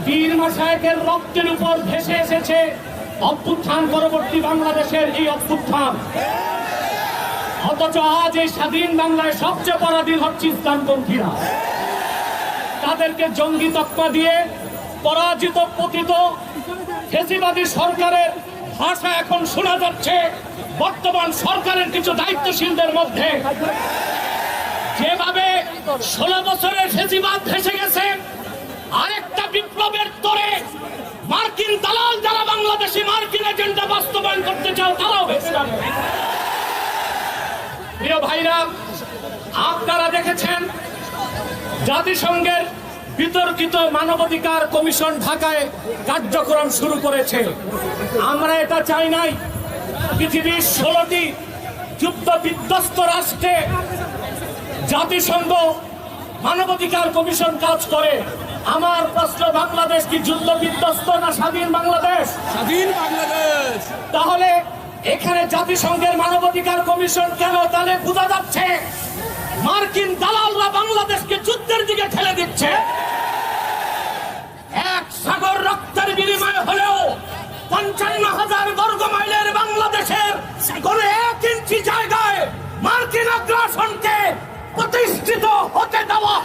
পীর মাশায়েখের রক্তের উপর ভেসে এসেছে অভ্যুত্থান পরবর্তী বাংলাদেশের এই অভ্যুত্থান। অথচ আজ এই স্বাধীন বাংলায় সবচেয়ে পরাধীন হচ্ছে ইসলামপন্থীরা। তাদেরকে জঙ্গি তকমা দিয়ে পরাজিত পতিত ফ্যাসিবাদী সরকারের ভাষা এখন শোনা যাচ্ছে বর্তমান সরকারের কিছু দায়িত্বশীলদের মধ্যে। যেভাবে 16 বছরের ফ্যাসিবাদ ভেসে গেছে, আরেকটা বিপ্লবের তরে মার্কিন দালাল যারা বাংলাদেশি মার্কিন এজেন্ডা বাস্তবায়ন করতে চাও তারাও ভেসে যাবে। প্রিয় ভাইরা, আপনারা দেখেছেন জাতিসংঘের বিতর্কিত মানবাধিকার কমিশন ঢাকায় কার্যক্রম শুরু করেছে। আমরা এটা চাই নাই। পৃথিবীর 16টি যুদ্ধ বিধ্বস্ত রাষ্ট্রে জাতিসংঘ মানবাধিকার কমিশন কাজ করে। আমার প্রশ্ন, বাংলাদেশ কি যুদ্ধ বিধ্বস্ত না স্বাধীন বাংলাদেশ? স্বাধীন বাংলাদেশ। তাহলে এখানে জাতিসংঘের মানবাধিকার কমিশন কেন? তাহলে বোঝা যাচ্ছে মার্কিন দালালরা বাংলাদেশকে যুদ্ধের দিকে ঠেলে দিচ্ছে। এক সাগর রক্তের বিনিময়ে হলেও 55,000 বর্গ মাইলের বাংলাদেশের কোন 1 ইঞ্চি জায়গায় মার্কিন আগ্রাসনকে প্রতিষ্ঠিত হতে দেওয়া